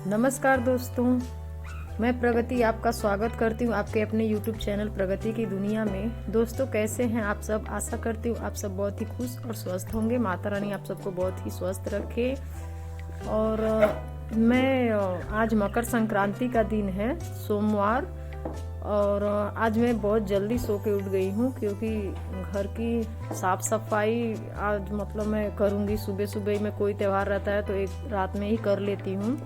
नमस्कार दोस्तों, मैं प्रगति आपका स्वागत करती हूँ आपके अपने YouTube चैनल प्रगति की दुनिया में। दोस्तों, कैसे हैं आप सब? आशा करती हूँ आप सब बहुत ही खुश और स्वस्थ होंगे। माता रानी आप सबको बहुत ही स्वस्थ रखे। और मैं आज मकर संक्रांति का दिन है, सोमवार, और आज मैं बहुत जल्दी सो के उठ गई हूँ क्योंकि घर की साफ़ सफाई आज मतलब मैं करूँगी। सुबह सुबह में कोई त्यौहार रहता है तो एक रात में ही कर लेती हूँ।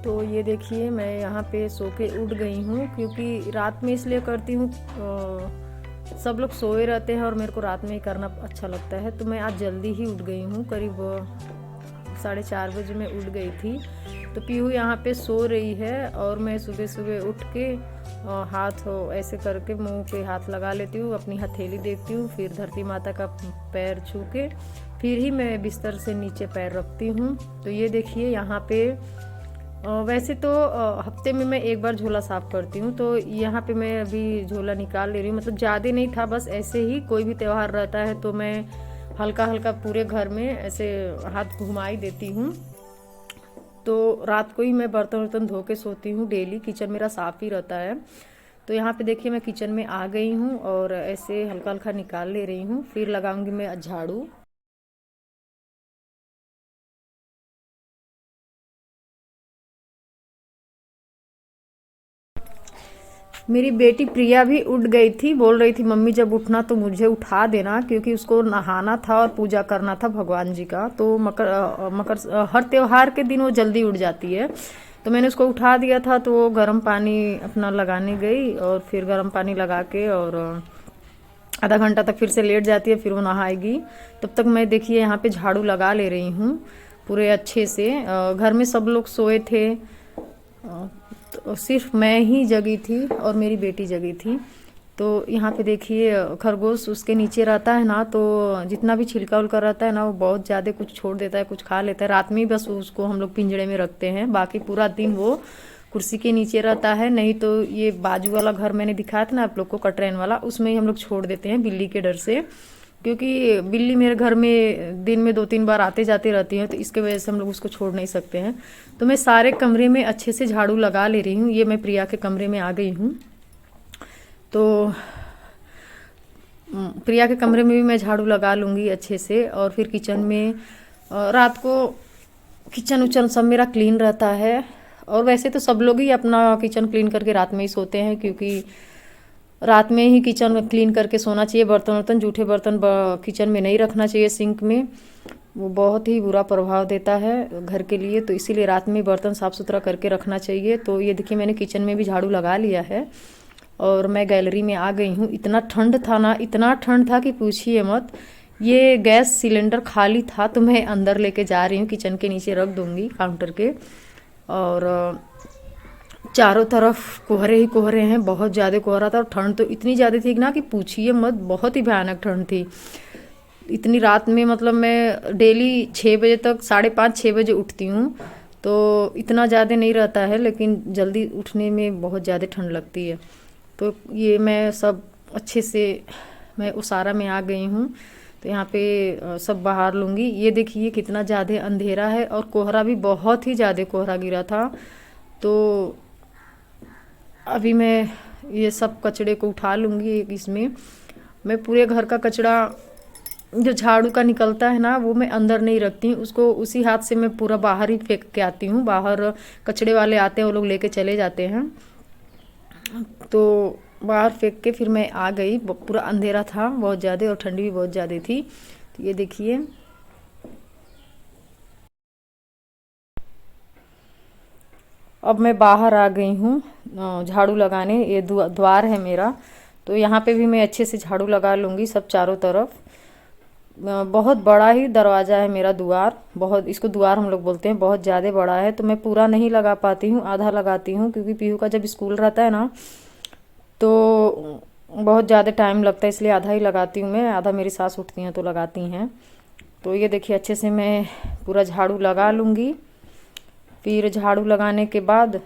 तो ये देखिए, मैं यहाँ पे सो के उठ गई हूँ क्योंकि रात में इसलिए करती हूँ, सब लोग सोए रहते हैं और मेरे को रात में ही करना अच्छा लगता है। तो मैं आज जल्दी ही उठ गई हूँ, करीब 4:30 बजे मैं उठ गई थी। तो पीहू यहाँ पे सो रही है और मैं सुबह सुबह उठ के हाथ ऐसे करके मुंह पे हाथ लगा लेती हूँ, अपनी हथेली देखती हूँ, फिर धरती माता का पैर छू के फिर ही मैं बिस्तर से नीचे पैर रखती हूँ। तो ये देखिए यहाँ पे वैसे तो हफ्ते में मैं एक बार झोला साफ़ करती हूँ। तो यहाँ पे मैं अभी झोला निकाल ले रही हूँ, मतलब ज़्यादा नहीं था, बस ऐसे ही कोई भी त्यौहार रहता है तो मैं हल्का हल्का पूरे घर में ऐसे हाथ घुमाई देती हूँ। तो रात को ही मैं बर्तन वर्तन धो के सोती हूँ। डेली किचन मेरा साफ़ ही रहता है। तो यहाँ पे देखिए मैं किचन में आ गई हूँ और ऐसे हल्का हल्का निकाल ले रही हूँ, फिर लगाऊंगी मैं झाड़ू। मेरी बेटी प्रिया भी उठ गई थी, बोल रही थी मम्मी जब उठना तो मुझे उठा देना, क्योंकि उसको नहाना था और पूजा करना था भगवान जी का। तो हर त्योहार के दिन वो जल्दी उठ जाती है। तो मैंने उसको उठा दिया था, तो वो गर्म पानी अपना लगाने गई और फिर गर्म पानी लगा के और आधा घंटा तक फिर से लेट जाती है, फिर वो नहाएगी। तब तक मैं देखिए यहाँ पे झाड़ू लगा ले रही हूँ पूरे अच्छे से। घर में सब लोग सोए थे, तो सिर्फ मैं ही जगी थी और मेरी बेटी जगी थी। तो यहाँ पे देखिए खरगोश उसके नीचे रहता है ना, तो जितना भी छिलका उलका रहता है ना वो बहुत ज़्यादा कुछ छोड़ देता है, कुछ खा लेता है। रात में ही बस उसको हम लोग पिंजड़े में रखते हैं, बाकी पूरा दिन वो कुर्सी के नीचे रहता है। नहीं तो ये बाजू वाला घर मैंने दिखाया था ना आप लोग को, कटरैन वाला, उसमें ही हम लोग छोड़ देते हैं बिल्ली के डर से, क्योंकि बिल्ली मेरे घर में दिन में 2-3 बार आते जाते रहती हैं, तो इसके वजह से हम लोग उसको छोड़ नहीं सकते हैं। तो मैं सारे कमरे में अच्छे से झाड़ू लगा ले रही हूँ। ये मैं प्रिया के कमरे में आ गई हूँ, तो प्रिया के कमरे में भी मैं झाड़ू लगा लूँगी अच्छे से। और फिर किचन में रात को किचन उचन सब मेरा क्लीन रहता है। और वैसे तो सब लोग ही अपना किचन क्लीन करके रात में ही सोते हैं, क्योंकि रात में ही किचन क्लीन करके सोना चाहिए। बर्तन वर्तन, जूठे बर्तन किचन में नहीं रखना चाहिए सिंक में, वो बहुत ही बुरा प्रभाव देता है घर के लिए। तो इसीलिए रात में बर्तन साफ़ सुथरा करके रखना चाहिए। तो ये देखिए मैंने किचन में भी झाड़ू लगा लिया है और मैं गैलरी में आ गई हूँ। इतना ठंड था ना, इतना ठंड था कि पूछिए मत। ये गैस सिलेंडर खाली था तो मैं अंदर लेके जा रही हूँ, किचन के नीचे रख दूँगी काउंटर के। और चारों तरफ कोहरे ही कोहरे हैं, बहुत ज़्यादा कोहरा था। और ठंड तो इतनी ज़्यादा थी ना कि पूछिए मत, बहुत ही भयानक ठंड थी। इतनी रात में, मतलब मैं डेली 6 बजे तक, 5:30-6 बजे उठती हूँ, तो इतना ज़्यादा नहीं रहता है, लेकिन जल्दी उठने में बहुत ज़्यादा ठंड लगती है। तो ये मैं सब अच्छे से मैं उसारा में आ गई हूँ। तो यहाँ पे सब बाहर लूँगी। ये देखिए कितना ज़्यादा अंधेरा है और कोहरा भी बहुत ही ज़्यादा कोहरा गिरा था। तो अभी मैं ये सब कचड़े को उठा लूँगी। इसमें मैं पूरे घर का कचड़ा जो झाड़ू का निकलता है ना, वो मैं अंदर नहीं रखती हूँ, उसको उसी हाथ से मैं पूरा बाहर ही फेंक के आती हूँ। बाहर कचड़े वाले आते हैं, वो लोग लेके चले जाते हैं, तो बाहर फेंक के फिर मैं आ गई। पूरा अंधेरा था बहुत ज़्यादा और ठंडी भी बहुत ज़्यादा थी। तो ये देखिए अब मैं बाहर आ गई हूँ झाड़ू लगाने। ये द्वार है मेरा, तो यहाँ पे भी मैं अच्छे से झाड़ू लगा लूँगी सब चारों तरफ। बहुत बड़ा ही दरवाज़ा है मेरा द्वार, बहुत, इसको द्वार हम लोग बोलते हैं, बहुत ज़्यादा बड़ा है। तो मैं पूरा नहीं लगा पाती हूँ, आधा लगाती हूँ, क्योंकि पीहू का जब स्कूल रहता है ना तो बहुत ज़्यादा टाइम लगता है, इसलिए आधा ही लगाती हूँ मैं। आधा मेरी सास उठती हैं तो लगाती हैं। तो ये देखिए अच्छे से मैं पूरा झाड़ू लगा लूँगी। फिर झाड़ू लगाने के बाद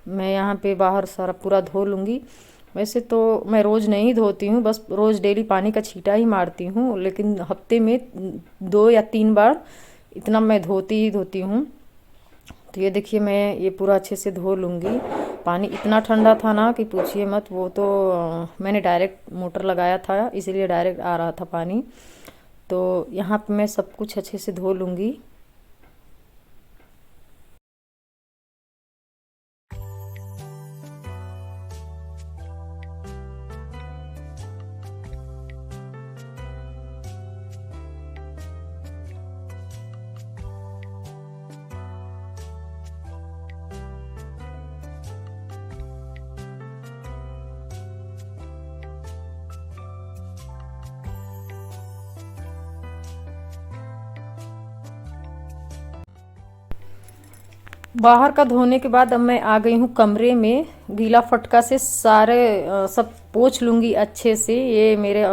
मैं यहाँ पे बाहर सारा पूरा धो लूँगी। वैसे तो मैं रोज़ नहीं धोती हूँ, बस रोज़ डेली पानी का छींटा ही मारती हूँ, लेकिन हफ्ते में 2 या 3 बार इतना मैं धोती ही धोती हूँ। तो ये देखिए मैं ये पूरा अच्छे से धो लूँगी। पानी इतना ठंडा था ना कि पूछिए मत। वो तो मैंने डायरेक्ट मोटर लगाया था, इसीलिए डायरेक्ट आ रहा था पानी। तो यहाँ पे मैं सब कुछ अच्छे से धो लूँगी। बाहर का धोने के बाद अब मैं आ गई हूँ कमरे में। गीला फटका से सारे सब पोंछ लूँगी अच्छे से। ये मेरे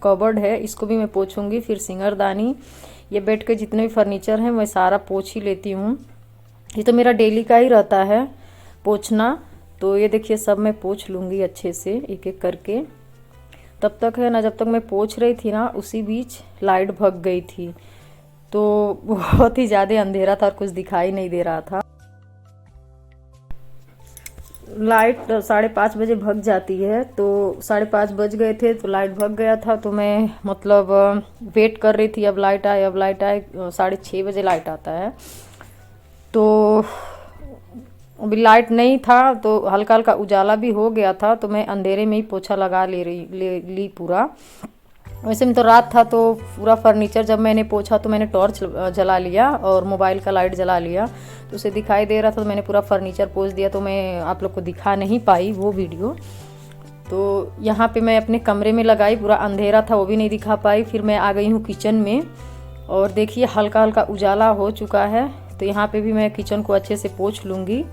कबर्ड है, इसको भी मैं पोंछूंगी। फिर सिंगारदानी, ये बेड के जितने भी फर्नीचर हैं मैं सारा पोंछ ही लेती हूँ। ये तो मेरा डेली का ही रहता है पोंछना। तो ये देखिए सब मैं पोंछ लूँगी अच्छे से एक एक करके। तब तक है ना, जब तक मैं पोंछ रही थी ना, उसी बीच लाइट भग गई थी। तो बहुत ही ज़्यादा अंधेरा था और कुछ दिखाई नहीं दे रहा था। लाइट 5:30 बजे भग जाती है, तो 5:30 बज गए थे तो लाइट भग गया था। तो मैं मतलब वेट कर रही थी, अब लाइट आए अब लाइट आए। 6:30 बजे लाइट आता है। तो अभी लाइट नहीं था तो हल्का हल्का उजाला भी हो गया था, तो मैं अंधेरे में ही पोछा लगा ली पूरा। वैसे में तो रात था तो पूरा फर्नीचर जब मैंने पोछा तो मैंने टॉर्च जला लिया और मोबाइल का लाइट जला लिया, तो उसे दिखाई दे रहा था। तो मैंने पूरा फर्नीचर पोछ दिया, तो मैं आप लोग को दिखा नहीं पाई वो वीडियो। तो यहाँ पे मैं अपने कमरे में लगाई, पूरा अंधेरा था वो भी नहीं दिखा पाई। फिर मैं आ गई हूँ किचन में और देखिए हल्का हल्का उजाला हो चुका है। तो यहाँ पे भी मैं किचन को अच्छे से पोंछ लूँगी।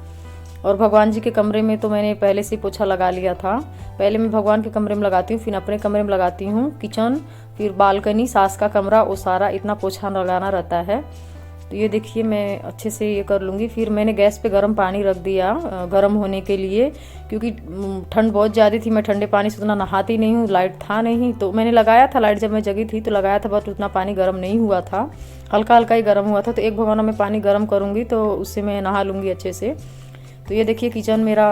और भगवान जी के कमरे में तो मैंने पहले से पोछा लगा लिया था। पहले मैं भगवान के कमरे में लगाती हूँ, फिर अपने कमरे में लगाती हूँ। किचन, फिर बालकनी, सास का कमरा, वो सारा इतना पोछा लगाना रहता है। तो ये देखिए मैं अच्छे से ये कर लूँगी। फिर मैंने गैस पे गर्म पानी रख दिया गर्म होने के लिए, क्योंकि ठंड बहुत ज़्यादा थी। मैं ठंडे पानी से उतना नहाती नहीं हूँ, लाइट था नहीं। तो मैंने लगाया था लाइट, जब मैं जगी थी तो लगाया था, बट उतना पानी गर्म नहीं हुआ था, हल्का हल्का ही गर्म हुआ था। तो एक भगोना में पानी गर्म करूँगी तो उससे मैं नहा लूँगी अच्छे से। तो ये देखिए किचन मेरा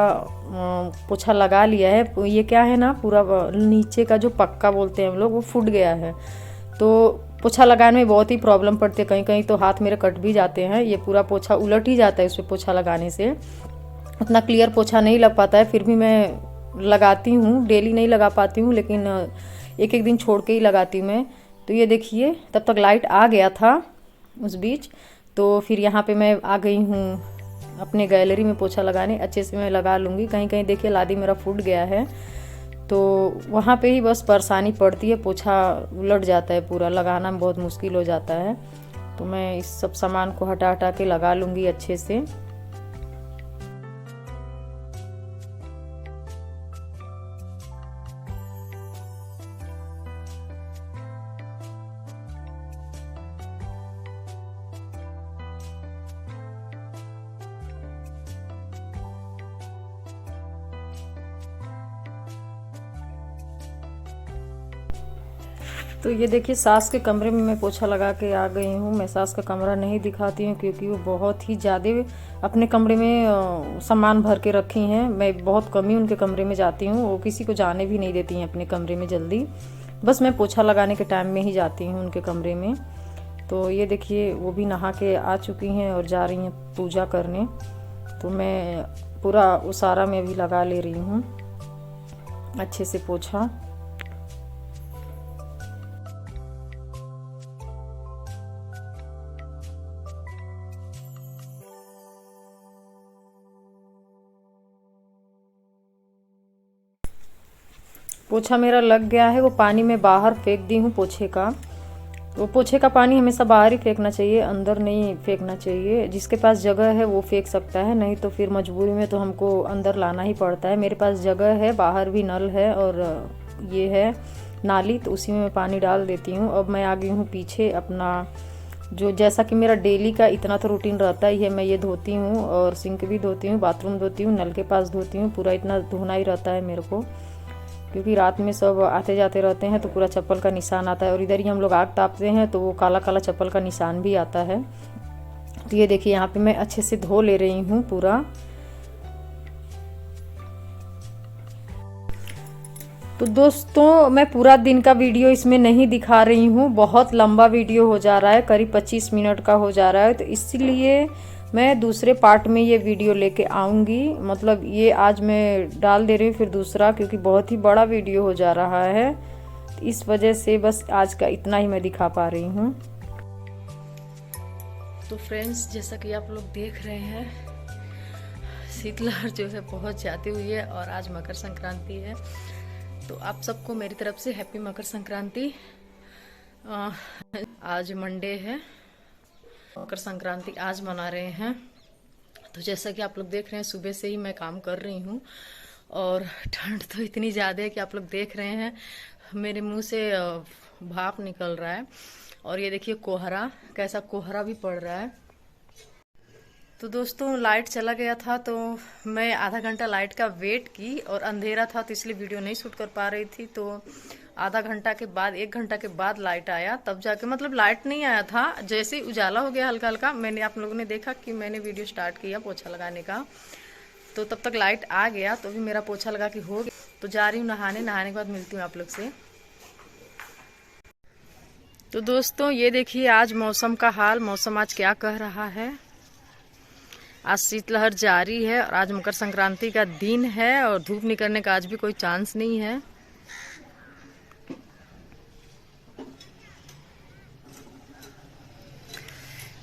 पोछा लगा लिया है। ये क्या है ना, पूरा नीचे का जो पक्का बोलते हैं हम लोग, वो फूट गया है। तो पोछा लगाने में बहुत ही प्रॉब्लम पड़ती है, कहीं कहीं तो हाथ मेरे कट भी जाते हैं। ये पूरा पोछा उलट ही जाता है उस पर पोछा लगाने से, उतना क्लियर पोछा नहीं लग पाता है। फिर भी मैं लगाती हूँ, डेली नहीं लगा पाती हूँ, लेकिन एक एक दिन छोड़ के ही लगाती हूँ मैं। तो ये देखिए तब तक लाइट आ गया था उस बीच। तो फिर यहाँ पे मैं आ गई हूँ अपने गैलरी में पोछा लगाने। अच्छे से मैं लगा लूँगी। कहीं कहीं देखिए लादी मेरा फूट गया है, तो वहाँ पे ही बस परेशानी पड़ती है, पोछा उलट जाता है पूरा, लगाना में बहुत मुश्किल हो जाता है। तो मैं इस सब सामान को हटा हटा के लगा लूँगी अच्छे से। तो ये देखिए सास के कमरे में मैं पोछा लगा के आ गई हूँ। मैं सास का कमरा नहीं दिखाती हूँ क्योंकि वो बहुत ही ज़्यादा अपने कमरे में सामान भर के रखी हैं। मैं बहुत कम ही उनके कमरे में जाती हूँ, वो किसी को जाने भी नहीं देती हैं अपने कमरे में जल्दी। बस मैं पोछा लगाने के टाइम में ही जाती हूँ उनके कमरे में। तो ये देखिए वो भी नहा के आ चुकी हैं और जा रही हैं पूजा करने। तो मैं पूरा उसारा में भी लगा ले रही हूँ अच्छे से पोछा। पोछा मेरा लग गया है, वो पानी में बाहर फेंक दी हूँ पोछे का। वो पोछे का पानी हमेशा बाहर ही फेंकना चाहिए, अंदर नहीं फेंकना चाहिए। जिसके पास जगह है वो फेंक सकता है, नहीं तो फिर मजबूरी में तो हमको अंदर लाना ही पड़ता है। मेरे पास जगह है, बाहर भी नल है और ये है नाली, तो उसी में मैं पानी डाल देती हूँ। अब मैं आ गई हूँ पीछे अपना, जो जैसा कि मेरा डेली का इतना तो रूटीन रहता ही है। मैं ये धोती हूँ और सिंक भी धोती हूँ, बाथरूम धोती हूँ, नल के पास धोती हूँ, पूरा इतना धोना ही रहता है मेरे को, क्योंकि रात में सब आते जाते रहते हैं तो पूरा चप्पल का निशान आता है। और इधर ही हम लोग आग तापते हैं तो वो काला काला चप्पल का निशान भी आता है। तो ये देखिए यहाँ पे मैं अच्छे से धो ले रही हूँ पूरा। तो दोस्तों मैं पूरा दिन का वीडियो इसमें नहीं दिखा रही हूँ, बहुत लंबा वीडियो हो जा रहा है, करीब 25 मिनट का हो जा रहा है। तो इसलिए मैं दूसरे पार्ट में ये वीडियो लेके आऊँगी, मतलब ये आज मैं डाल दे रही हूँ फिर दूसरा, क्योंकि बहुत ही बड़ा वीडियो हो जा रहा है। तो इस वजह से बस आज का इतना ही मैं दिखा पा रही हूँ। तो फ्रेंड्स, जैसा कि आप लोग देख रहे हैं, शीतलहर जो है पहुँच जाती हुई है और आज मकर संक्रांति है। तो आप सबको मेरी तरफ से हैप्पी मकर संक्रांति। आज मंडे है, मकर संक्रांति आज मना रहे हैं। तो जैसा कि आप लोग देख रहे हैं, सुबह से ही मैं काम कर रही हूँ और ठंड तो इतनी ज़्यादा है कि आप लोग देख रहे हैं मेरे मुंह से भाप निकल रहा है। और ये देखिए कोहरा, कैसा कोहरा भी पड़ रहा है। तो दोस्तों लाइट चला गया था, तो मैं आधा घंटा लाइट का वेट की और अंधेरा था तो इसलिए वीडियो नहीं शूट कर पा रही थी। तो आधा घंटा के बाद, 1 घंटा के बाद लाइट आया, तब जाके, मतलब लाइट नहीं आया था, जैसे ही उजाला हो गया हल्का हल्का, मैंने, आप लोगों ने देखा कि मैंने वीडियो स्टार्ट किया पोछा लगाने का, तो तब तक लाइट आ गया। तो भी मेरा पोछा लगा कि हो गया। तो जा रही हूँ नहाने, नहाने के बाद मिलती हूँ आप लोग से। तो दोस्तों ये देखिए आज मौसम का हाल, मौसम आज क्या कह रहा है। आज शीतलहर जारी है और आज मकर संक्रांति का दिन है और धूप निकलने का आज भी कोई चांस नहीं है।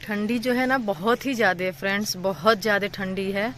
ठंडी जो है ना बहुत ही ज़्यादा है फ्रेंड्स, बहुत ज़्यादा ठंडी है।